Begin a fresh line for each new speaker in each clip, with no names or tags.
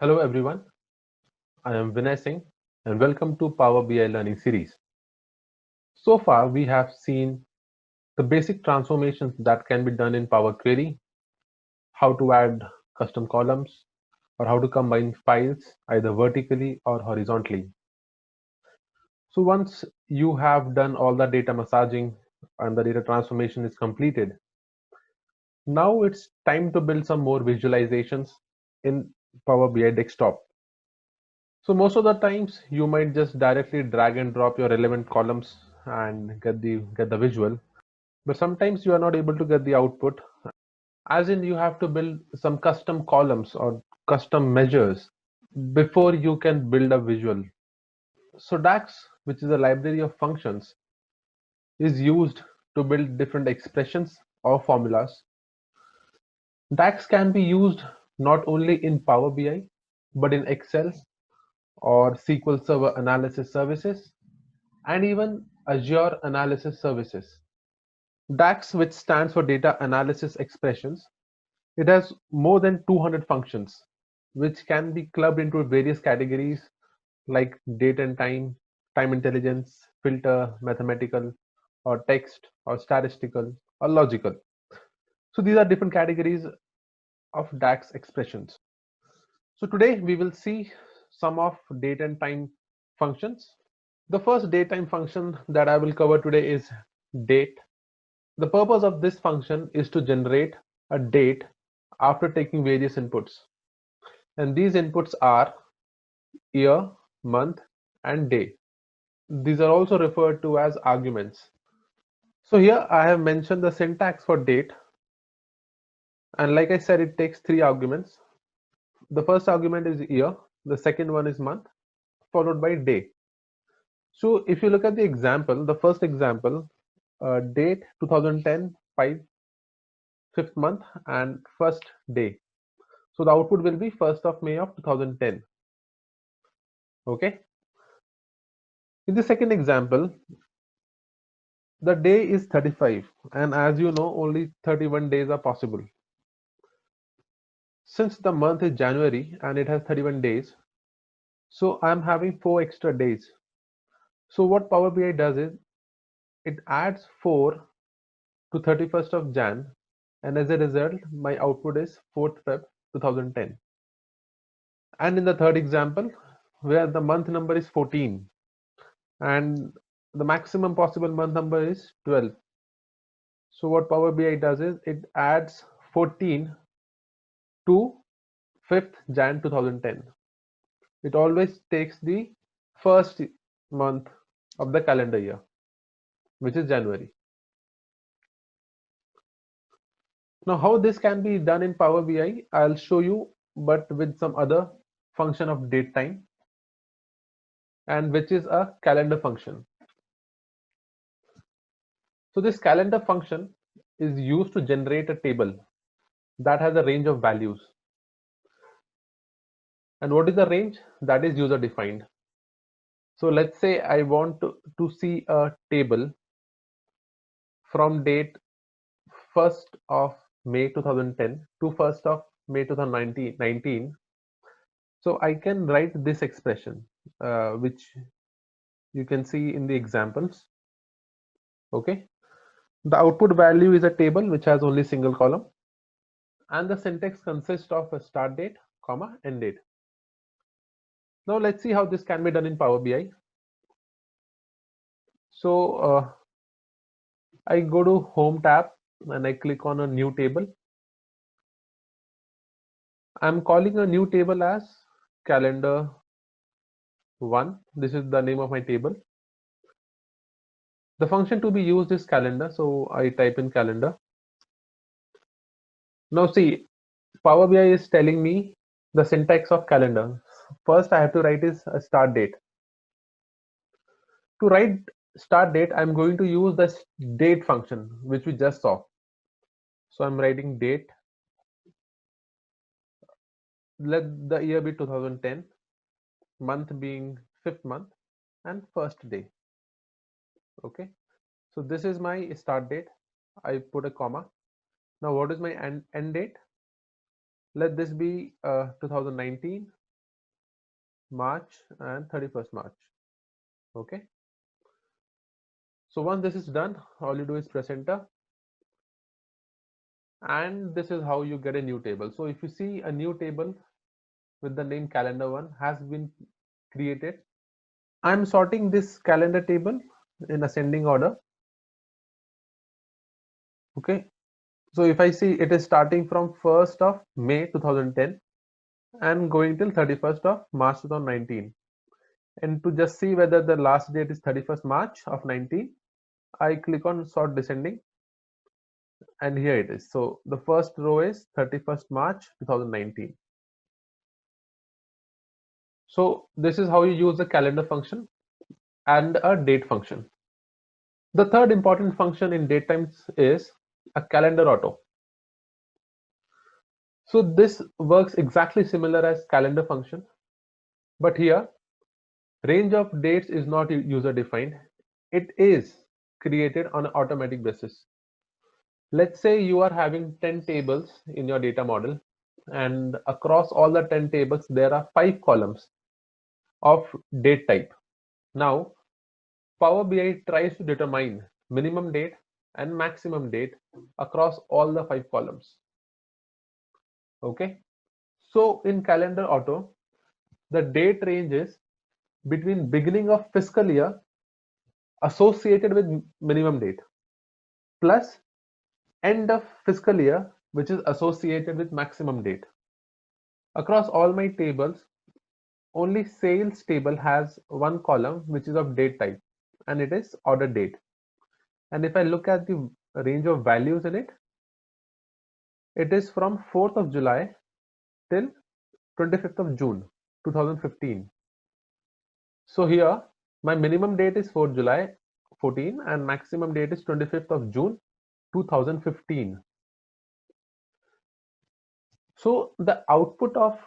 Hello everyone, I am Vinay Singh and welcome to Power BI Learning Series. So far we have seen the basic transformations that can be done in Power Query, how to add custom columns, or how to combine files either vertically or horizontally. So once you have done all the data massaging and the data transformation is completed, now it's time to build some more visualizations in Power BI Desktop. So most of the times you might just directly drag and drop your relevant columns and get the visual. But sometimes you are not able to get the output, as in you have to build some custom columns or custom measures before you can build a visual. So DAX, which is a library of functions, is used to build different expressions or formulas. DAX can be used not only in Power BI but in Excel or SQL Server Analysis Services and even Azure Analysis Services. DAX, which stands for Data Analysis Expressions, it has more than 200 functions, which can be clubbed into various categories like date and time intelligence, filter, mathematical, or text, or statistical, or logical. So these are different categories of DAX expressions. So today we will see some of date and time functions. The first date time function that I will cover today is date. The purpose of this function is to generate a date after taking various inputs. And these inputs are year, month, and day. These are also referred to as arguments. So here I have mentioned the syntax for date. And like I said, it takes three arguments. The first argument is year, the second one is month, followed by day. So if you look at the example, the first example, date 2010, 5th month, and first day. So the output will be 1st of May of 2010. Okay. In the second example, the day is 35, and as you know, only 31 days are possible. Since the month is January and it has 31 days, so I'm having 4 extra days. So what Power BI does is it adds 4 to 31st of Jan, and as a result, my output is 4th Feb 2010. And in the third example, where the month number is 14 and the maximum possible month number is 12. So what Power BI does is it adds 14 to 5th Jan 2010. It always takes the first month of the calendar year, which is January. Now, how this can be done in Power BI, I'll show you, but with some other function of date time, and which is a calendar function. So this calendar function is used to generate a table that has a range of values. And what is the range? That is user defined. So let's say I want to see a table from date 1st of May 2010 to 1st of May 2019. So I can write this expression, which you can see in the examples. Okay. The output value is a table which has only single column, and the syntax consists of a start date, comma, end date. Now let's see how this can be done in Power BI. So I go to Home tab and I click on a new table. I'm calling a new table as calendar 1. This is the name of my table. The function to be used is calendar, so I type in calendar. Now see, Power BI is telling me the syntax of calendar. First I have to write is a start date. To write start date, I'm going to use the date function which we just saw. So I'm writing date. Let the year be 2010, month being 5th month, and first day. Okay. So this is my start date. I put a comma. Now what is my end date? Let this be 2019, March and 31st March. Okay. So once this is done, all you do is press enter, and this is how you get a new table. So if you see, a new table with the name calendar 1 has been created. I'm sorting this calendar table in ascending order. Okay. So if I see, it is starting from 1st of May 2010 and going till 31st of March 2019. And to just see whether the last date is 31st March of 19, I click on sort descending, and here it is. So the first row is 31st March 2019. So this is how you use the calendar function and a date function. The third important function in DateTimes is a calendar auto. So this works exactly similar as calendar function, but here range of dates is not user defined. It is created on an automatic basis. Let's say you are having 10 tables in your data model, and across all the 10 tables there are 5 columns of date type. Now Power BI tries to determine minimum date and maximum date across all the 5 columns. Okay, so in calendar auto, the date range is between beginning of fiscal year associated with minimum date plus end of fiscal year, which is associated with maximum date. Across all my tables, only sales table has one column which is of date type, and it is order date. And if I look at the range of values in it, it is from 4th of July till 25th of June 2015. So here my minimum date is 4th July 14 and maximum date is 25th of June 2015. So the output of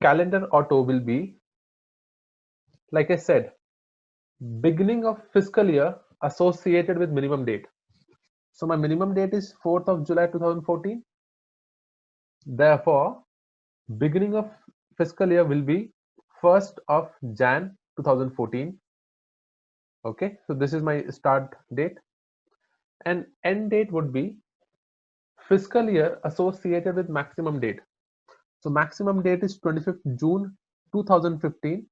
calendar auto will be, like I said, beginning of fiscal year associated with minimum date. So my minimum date is 4th of July 2014. Therefore, beginning of fiscal year will be 1st of Jan 2014. Okay, so this is my start date, and end date would be fiscal year associated with maximum date. So maximum date is 25th June 2015.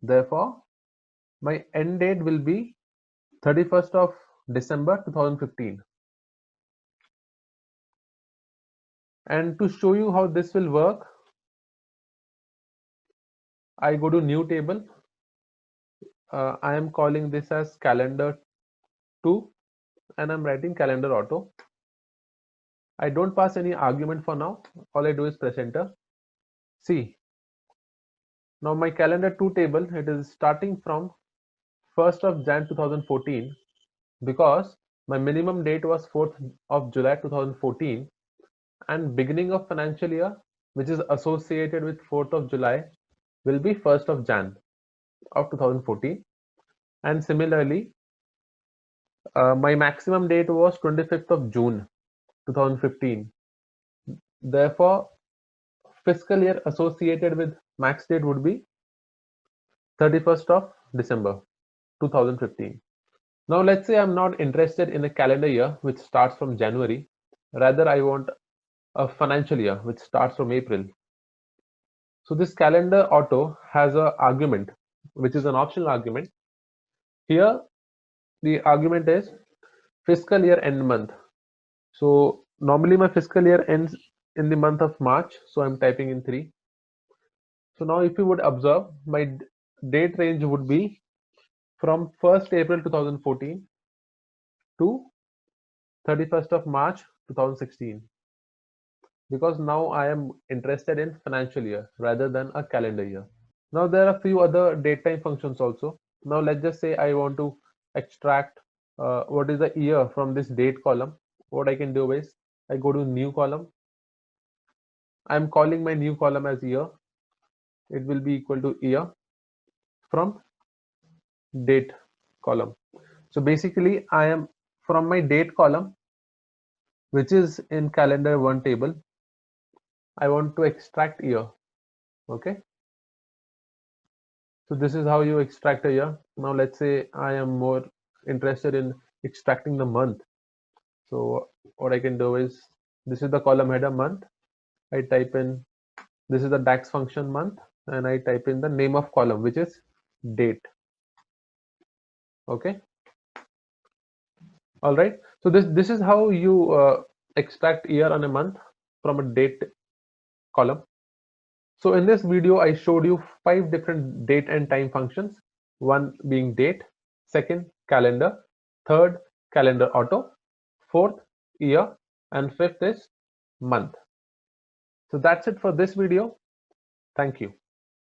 Therefore, my end date will be 31st of December 2015. And to show you how this will work, I go to new table. I am calling this as calendar 2 and I'm writing calendar auto. I don't pass any argument for now. All I do is press enter. See, now my calendar 2 table, it is starting from 1st of Jan 2014 because my minimum date was 4th of July 2014 and beginning of financial year, which is associated with 4th of July, will be 1st of Jan of 2014. And similarly, my maximum date was 25th of June 2015. Therefore, fiscal year associated with max date would be 31st of December 2015. Now let's say I'm not interested in a calendar year which starts from January. Rather, I want a financial year which starts from April. So this calendar auto has an argument which is an optional argument. Here the argument is fiscal year end month. So normally my fiscal year ends in the month of March, so I'm typing in 3. So now if you would observe, my date range would be from 1st April 2014 to 31st of March 2016, because now I am interested in financial year rather than a calendar year. Now there are a few other date time functions also. Now let's just say I want to extract what is the year from this date column. What I can do is I go to new column. I'm calling my new column as year. It will be equal to year from date column. So basically I am from my date column, which is in calendar 1 table, I want to extract year. Okay. So this is how you extract a year. Now let's say I am more interested in extracting the month. So what I can do is, this is the column header month. I type in, this is the DAX function month, and I type in the name of column, which is date. Okay. All right. So this is how you extract year on a month from a date column. So in this video, I showed you 5 different date and time functions. One being date, second calendar, third calendar auto, fourth year, and fifth is month. So that's it for this video. Thank you.